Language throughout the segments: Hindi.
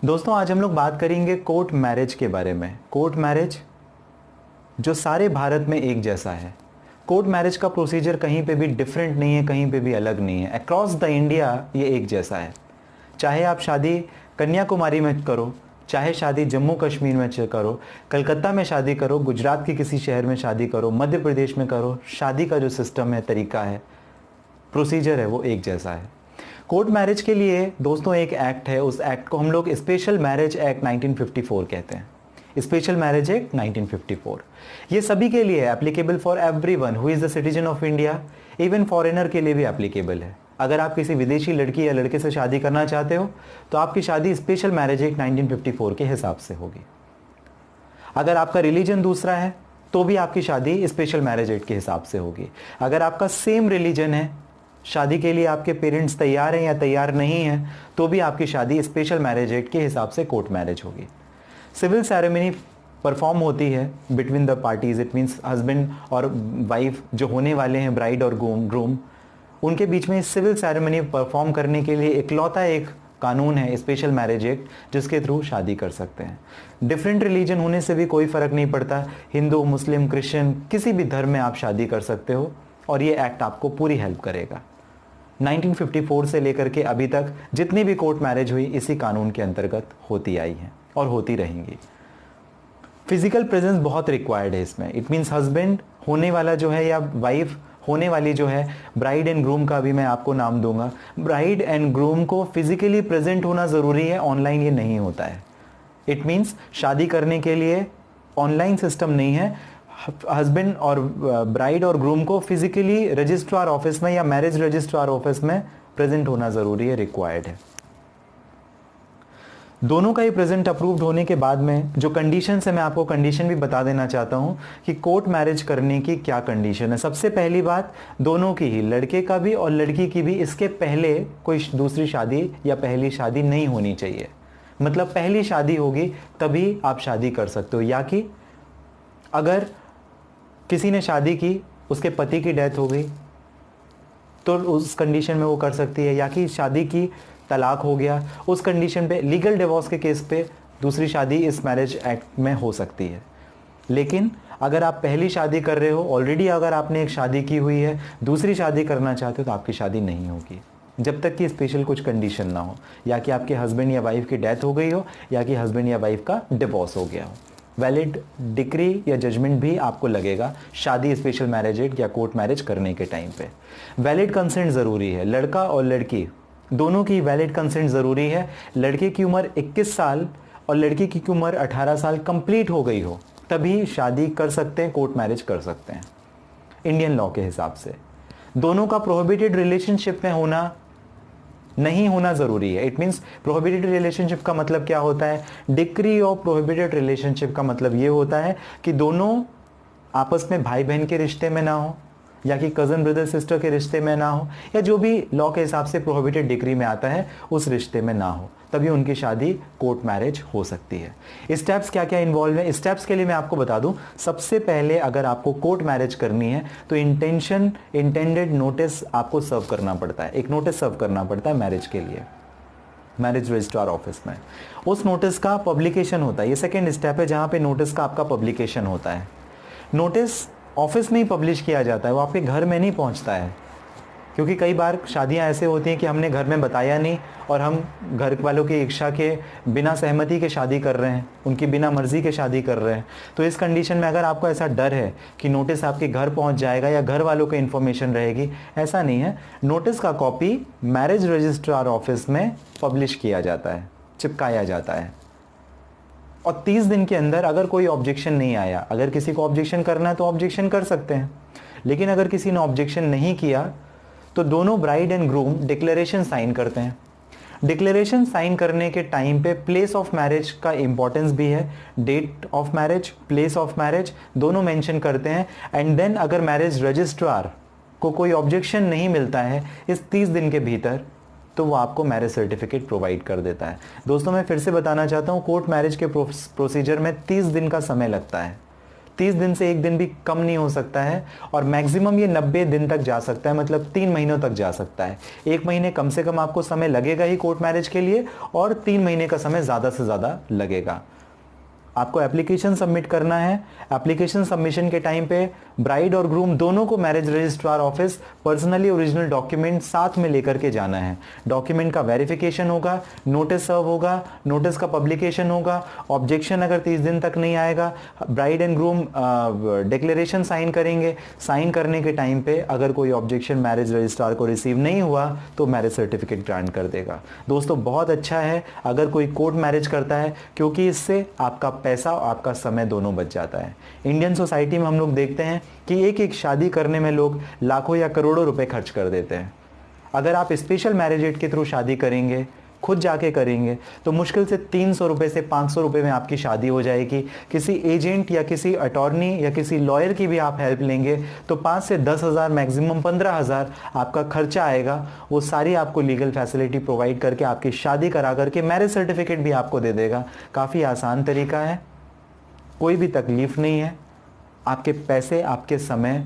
दोस्तों आज हम लोग बात करेंगे कोर्ट मैरिज के बारे में। कोर्ट मैरिज जो सारे भारत में एक जैसा है। कोर्ट मैरिज का प्रोसीजर कहीं पे भी डिफरेंट नहीं है, कहीं पे भी अलग नहीं है। अक्रॉस द इंडिया ये एक जैसा है। चाहे आप शादी कन्याकुमारी में करो, चाहे शादी जम्मू कश्मीर में करो, कलकत्ता में शादी करो, गुजरात के किसी शहर में शादी करो, मध्य प्रदेश में करो, शादी का जो सिस्टम है, तरीका है, प्रोसीजर है, वो एक जैसा है। कोर्ट मैरिज के लिए दोस्तों एक एक्ट है, उस एक्ट को हम लोग स्पेशल मैरिज एक्ट 1954 कहते हैं। स्पेशल मैरिज एक्ट 1954 ये सभी के लिए है, applicable for everyone who is the citizen of India. Even foreigner के लिए भी एप्लीकेबल है। अगर आप किसी विदेशी लड़की या लड़के से शादी करना चाहते हो तो आपकी शादी स्पेशल मैरिज एक्ट 1954 के हिसाब से होगी। अगर आपका रिलीजन दूसरा है तो भी आपकी शादी स्पेशल मैरिज एक्ट के हिसाब से होगी। अगर आपका सेम रिलीजन है, शादी के लिए आपके पेरेंट्स तैयार हैं या तैयार नहीं हैं, तो भी आपकी शादी स्पेशल मैरिज एक्ट के हिसाब से कोर्ट मैरिज होगी। सिविल सेरेमनी परफॉर्म होती है between the parties. It means husband और वाइफ जो होने वाले हैं, ब्राइड और ग्रूम, उनके बीच में सिविल सेरेमनी परफॉर्म करने के लिए इकलौता एक कानून है स्पेशल मैरिज एक्ट, जिसके थ्रू शादी कर सकते हैं। डिफरेंट रिलीजन होने से भी कोई फ़र्क नहीं पड़ता, हिंदू, मुस्लिम, क्रिश्चियन, किसी भी धर्म में आप शादी कर सकते हो और ये एक्ट आपको पूरी हेल्प करेगा। 1954 से लेकर के अभी तक जितनी भी कोर्ट मैरिज हुई इसी कानून के अंतर्गत होती आई हैं और होती रहेंगी। फिजिकल प्रेजेंस बहुत रिक्वायर्ड है इसमें। इट मीन्स हस्बैंड होने वाला जो है या वाइफ होने वाली जो है, ब्राइड एंड ग्रूम का भी मैं आपको नाम दूंगा। ब्राइड एंड ग्रूम को फिजिकली प्रेजेंट होना ज़रूरी है, ऑनलाइन ये नहीं होता है। इट मीन्स शादी करने के लिए ऑनलाइन सिस्टम नहीं है। हस्बैंड और ब्राइड और ग्रूम को फिजिकली रजिस्ट्रार ऑफिस में या मैरिज रजिस्ट्रार ऑफिस में प्रेजेंट होना ज़रूरी है, रिक्वायर्ड है। दोनों का ही प्रेजेंट अप्रूव्ड होने के बाद में जो कंडीशन है, मैं आपको कंडीशन भी बता देना चाहता हूं कि कोर्ट मैरिज करने की क्या कंडीशन है। सबसे पहली बात, दोनों की ही, लड़के का भी और लड़की की भी, इसके पहले कोई दूसरी शादी या पहली शादी नहीं होनी चाहिए। मतलब पहली शादी होगी तभी आप शादी कर सकते हो, या कि अगर किसी ने शादी की, उसके पति की डेथ हो गई तो उस कंडीशन में वो कर सकती है, या कि शादी की, तलाक हो गया, उस कंडीशन पे, लीगल डिवोर्स के केस पे दूसरी शादी इस मैरिज एक्ट में हो सकती है। लेकिन अगर आप पहली शादी कर रहे हो, ऑलरेडी अगर आपने एक शादी की हुई है, दूसरी शादी करना चाहते हो तो आपकी शादी नहीं होगी जब तक कि स्पेशल कुछ कंडीशन ना हो, या कि आपके हस्बैंड या वाइफ की डेथ हो गई हो, या कि हस्बैंड या वाइफ का डिवोर्स हो गया हो। वैलिड डिक्री या जजमेंट भी आपको लगेगा शादी स्पेशल मैरिज एक्ट या कोर्ट मैरिज करने के टाइम पे। वैलिड कंसेंट ज़रूरी है, लड़का और लड़की दोनों की वैलिड कंसेंट ज़रूरी है। लड़के की उम्र 21 साल और लड़की की उम्र 18 साल कंप्लीट हो गई हो तभी शादी कर सकते हैं, कोर्ट मैरिज कर सकते हैं इंडियन लॉ के हिसाब से। दोनों का प्रोहिबिटेड रिलेशनशिप में होना नहीं होना ज़रूरी है। इट मीन्स प्रोहिबिटेड रिलेशनशिप का मतलब क्या होता है? डिक्री ऑफ प्रोहिबिटेड रिलेशनशिप का मतलब ये होता है कि दोनों आपस में भाई बहन के रिश्ते में ना हो, या कि कज़न ब्रदर सिस्टर के रिश्ते में ना हो, या जो भी लॉ के हिसाब से प्रोहिबिटेड डिग्री में आता है उस रिश्ते में ना हो, तभी उनकी शादी कोर्ट मैरिज हो सकती है। स्टेप्स क्या क्या इन्वॉल्व है, स्टेप्स के लिए मैं आपको बता दूं। सबसे पहले अगर आपको कोर्ट मैरिज करनी है तो इंटेंडेड नोटिस आपको सर्व करना पड़ता है। एक नोटिस सर्व करना पड़ता है मैरिज के लिए, मैरिज रजिस्ट्रार ऑफिस में। उस नोटिस का पब्लिकेशन होता है, ये सेकेंड स्टेप है जहाँ पे नोटिस का आपका पब्लिकेशन होता है। नोटिस ऑफिस में ही पब्लिश किया जाता है, वो आपके घर में नहीं पहुंचता है, क्योंकि कई बार शादियां ऐसे होती हैं कि हमने घर में बताया नहीं और हम घर वालों की इच्छा के बिना सहमति के शादी कर रहे हैं, उनकी बिना मर्जी के शादी कर रहे हैं। तो इस कंडीशन में अगर आपको ऐसा डर है कि नोटिस आपके घर पहुंच जाएगा या घर वालों को इन्फॉर्मेशन रहेगी, ऐसा नहीं है। नोटिस का कॉपी मैरिज रजिस्ट्रार ऑफिस में पब्लिश किया जाता है, चिपकाया जाता है, और 30 दिन के अंदर अगर कोई ऑब्जेक्शन नहीं आया, अगर किसी को ऑब्जेक्शन करना है तो ऑब्जेक्शन कर सकते हैं, लेकिन अगर किसी ने ऑब्जेक्शन नहीं किया तो दोनों bride and groom declaration sign करते हैं। डिक्लेरेशन साइन करने के टाइम पे प्लेस ऑफ मैरिज का इंपॉर्टेंस भी है, date of marriage, place of marriage दोनों मेंशन करते हैं। एंड देन अगर मैरिज रजिस्ट्रार को कोई ऑब्जेक्शन नहीं मिलता है इस 30 दिन के भीतर, तो वो आपको मैरिज सर्टिफिकेट प्रोवाइड कर देता है। दोस्तों मैं फिर से बताना चाहता हूँ, कोर्ट मैरिज के प्रोसीजर में 30 दिन का समय लगता है, 30 दिन से एक दिन भी कम नहीं हो सकता है, और मैक्सिमम ये 90 दिन तक जा सकता है, मतलब 3 महीनों तक जा सकता है। 1 महीने कम से कम आपको समय लगेगा ही कोर्ट मैरिज के लिए, और 3 महीने का समय ज़्यादा से ज़्यादा लगेगा। आपको एप्लीकेशन सबमिट करना है। एप्लीकेशन सबमिशन के टाइम पे ब्राइड और ग्रूम दोनों को marriage registrar office personally original document साथ में लेकर के जाना है। डॉक्यूमेंट का वेरिफिकेशन होगा, नोटिस सर्व होगा, नोटिस का पब्लिकेशन होगा, ऑब्जेक्शन अगर 30 दिन तक नहीं आएगा, bride and groom declaration sign करेंगे। साइन करने के टाइम पे अगर कोई ऑब्जेक्शन मैरिज रजिस्ट्रार को रिसीव नहीं हुआ तो मैरिज सर्टिफिकेट ग्रांट कर देगा। दोस्तों बहुत अच्छा है अगर कोई कोर्ट मैरिज करता है, क्योंकि इससे आपका पैसा और आपका समय दोनों बच जाता है। इंडियन सोसाइटी में हम लोग देखते हैं कि एक एक शादी करने में लोग लाखों या करोड़ों रुपए खर्च कर देते हैं। अगर आप स्पेशल मैरिज एड के थ्रू शादी करेंगे, खुद जाके करेंगे, तो मुश्किल से 300 रुपए से 500 रुपए में आपकी शादी हो जाएगी। किसी एजेंट या किसी अटॉर्नी या किसी लॉयर की भी आप हेल्प लेंगे तो 5 से 10 हज़ार, मैक्सिमम 15,000 आपका खर्चा आएगा। वो सारी आपको लीगल फैसिलिटी प्रोवाइड करके आपकी शादी करा करके मैरिज सर्टिफिकेट भी आपको दे देगा। काफ़ी आसान तरीका है, कोई भी तकलीफ नहीं है, आपके पैसे आपके समय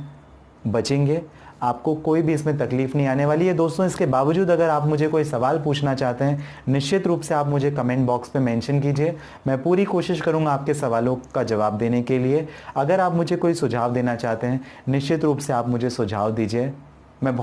बचेंगे, आपको कोई भी इसमें तकलीफ नहीं आने वाली है। दोस्तों इसके बावजूद अगर आप मुझे कोई सवाल पूछना चाहते हैं, निश्चित रूप से आप मुझे कमेंट बॉक्स पे मेंशन कीजिए। मैं पूरी कोशिश करूंगा आपके सवालों का जवाब देने के लिए। अगर आप मुझे कोई सुझाव देना चाहते हैं, निश्चित रूप से आप मुझे सुझाव दीजिए।